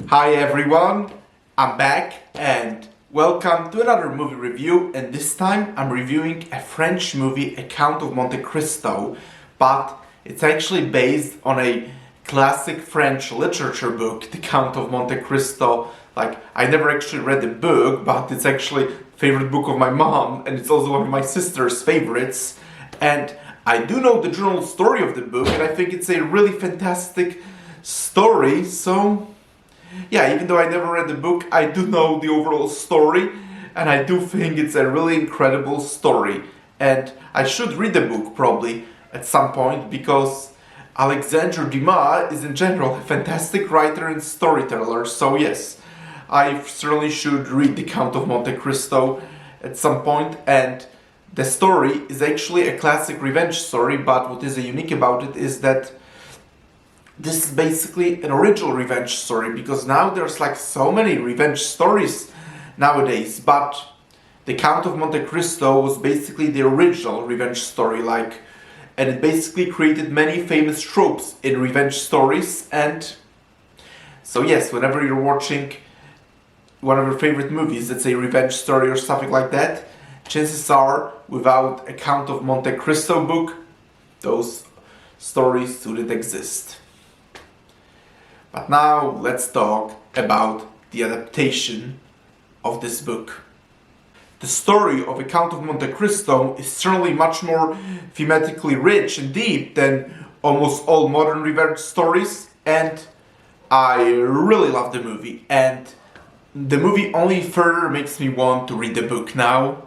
Hi everyone, I'm back and welcome to another movie review, and this time I'm reviewing a French movie, A Count of Monte Cristo, but it's actually based on a classic French literature book, The Count of Monte Cristo. I never actually read the book, but it's actually a favorite book of my mom, and it's also one of my sister's favorites. And I do know the general story of the book, and I think it's a really fantastic story, so yeah, even though I never read the book, I do know the overall story, and I do think it's a really incredible story. And I should read the book probably at some point, because Alexandre Dumas is in general a fantastic writer and storyteller, so yes, I certainly should read The Count of Monte Cristo at some point. And the story is actually a classic revenge story, but what is unique about it is that this is basically an original revenge story, because now there's so many revenge stories nowadays, but The Count of Monte Cristo was basically the original revenge story, and it basically created many famous tropes in revenge stories. And so yes, whenever you're watching one of your favorite movies, let's say revenge story or something like that, chances are, without A Count of Monte Cristo book, those stories wouldn't exist. But now let's talk about the adaptation of this book. The story of A Count of Monte Cristo is certainly much more thematically rich and deep than almost all modern revenge stories, and I really love the movie, and the movie only further makes me want to read the book now.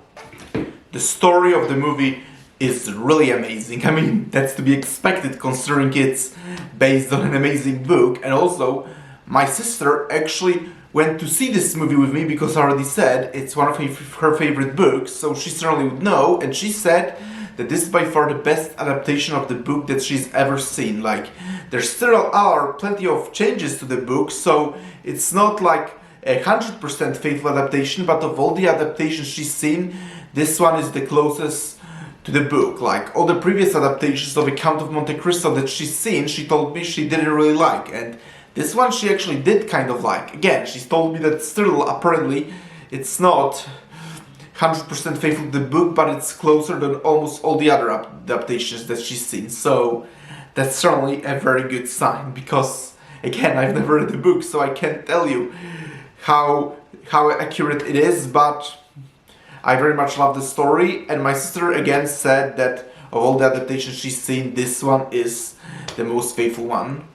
The story of the movie is really amazing. I mean, that's to be expected considering it's based on an amazing book. And also, my sister actually went to see this movie with me, because I already said it's one of her favorite books, so she certainly would know. And she said that this is by far the best adaptation of the book that she's ever seen. There still are plenty of changes to the book, so it's not 100% faithful adaptation, but of all the adaptations she's seen, this one is the closest to the book. All the previous adaptations of A Count of Monte Cristo that she's seen, she told me she didn't really like, and this one she actually did kind of like. Again, she's told me that still apparently it's not 100% faithful to the book, but it's closer than almost all the other adaptations that she's seen, so that's certainly a very good sign, because again, I've never read the book, so I can't tell you how accurate it is, but I very much love the story. And my sister again said that of all the adaptations she's seen, this one is the most faithful one.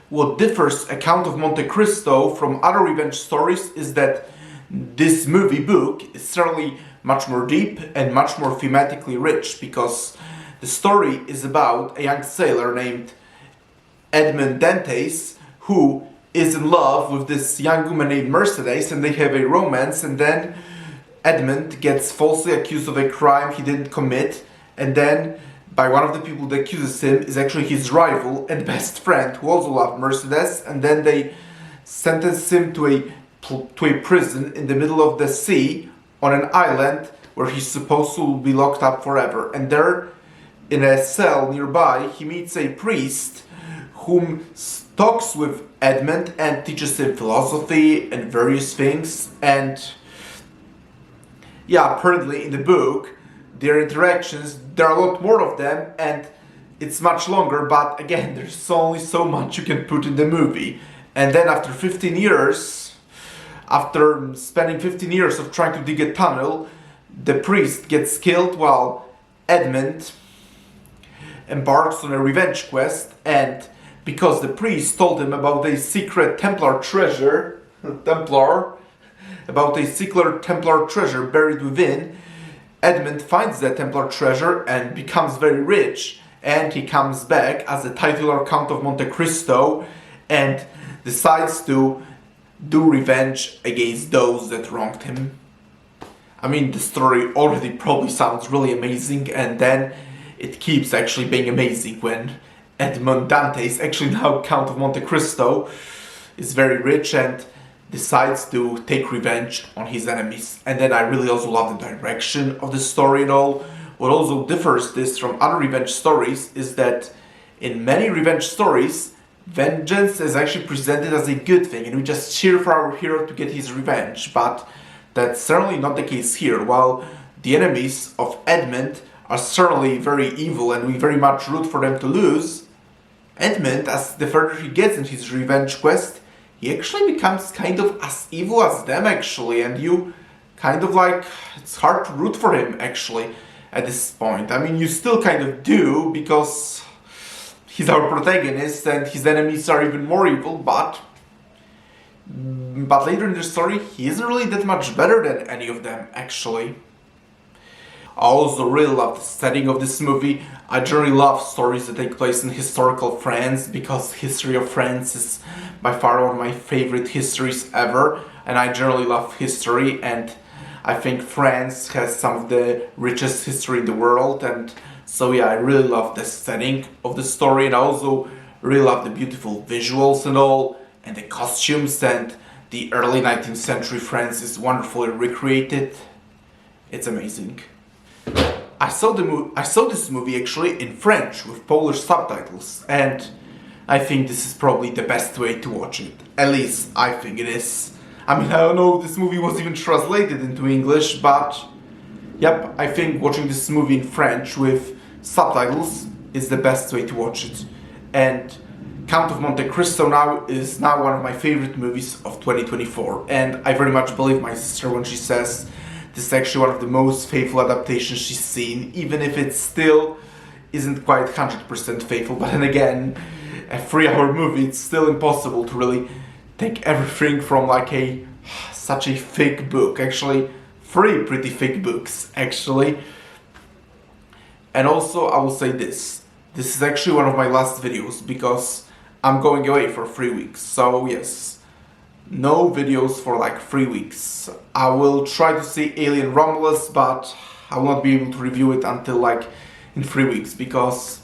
What differs A Count of Monte Cristo from other revenge stories is that this movie book is certainly much more deep and much more thematically rich, because the story is about a young sailor named Edmond Dantes, who is in love with this young woman named Mercedes, and they have a romance, and then Edmund gets falsely accused of a crime he didn't commit, and then by one of the people that accuses him is actually his rival and best friend, who also loved Mercedes, and then they sentence him to a prison in the middle of the sea on an island where he's supposed to be locked up forever. And there, in a cell nearby, he meets a priest whom talks with Edmund and teaches him philosophy and various things. And yeah, apparently in the book, their interactions, there are a lot more of them, and it's much longer, but again, there's only so much you can put in the movie. And then after 15 years, after spending 15 years of trying to dig a tunnel, the priest gets killed while Edmund embarks on a revenge quest. And because the priest told him about a secret Templar treasure, about a secret Templar treasure buried within, Edmund finds that Templar treasure and becomes very rich, and he comes back as the titular Count of Monte Cristo and decides to do revenge against those that wronged him. I mean, the story already probably sounds really amazing, and then it keeps actually being amazing when Edmond Dantes, actually now Count of Monte Cristo, is very rich and decides to take revenge on his enemies. And then I really also love the direction of the story and all. What also differs this from other revenge stories is that in many revenge stories, vengeance is actually presented as a good thing and we just cheer for our hero to get his revenge, but that's certainly not the case here. While the enemies of Edmund are certainly very evil and we very much root for them to lose, Edmund, as the further he gets in his revenge quest, he actually becomes kind of as evil as them actually, and you kind of like, it's hard to root for him actually at this point. I mean, you still kind of do because he's our protagonist and his enemies are even more evil, but later in the story he isn't really that much better than any of them actually. I also really love the setting of this movie. I generally love stories that take place in historical France because history of France is by far one of my favorite histories ever, and I generally love history, and I think France has some of the richest history in the world, and so yeah, I really love the setting of the story, and I also really love the beautiful visuals and all, and the costumes, and the early 19th century France is wonderfully recreated. It's amazing. I saw this movie actually in French with Polish subtitles, and I think this is probably the best way to watch it. At least I think it is. I mean, I don't know if this movie was even translated into English, but yep, I think watching this movie in French with subtitles is the best way to watch it. And Count of Monte Cristo is now one of my favorite movies of 2024, and I very much believe my sister when she says this is actually one of the most faithful adaptations she's seen, even if it still isn't quite 100% faithful. But then again, a 3-hour movie, it's still impossible to really take everything from like such a thick book. Actually, 3 pretty thick books, actually. And also, I will say this is actually one of my last videos because I'm going away for 3 weeks. So yes, no videos for like 3 weeks. I will try to see Alien Romulus, but I will not be able to review it until like in 3 weeks because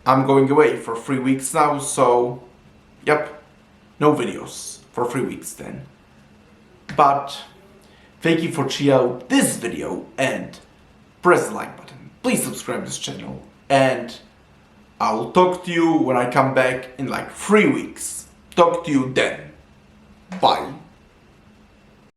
I'm going away for 3 weeks now, so yep, no videos for 3 weeks then. But thank you for checking out this video and press the like button. Please subscribe to this channel, and I will talk to you when I come back in like 3 weeks. Talk to you then. Bye.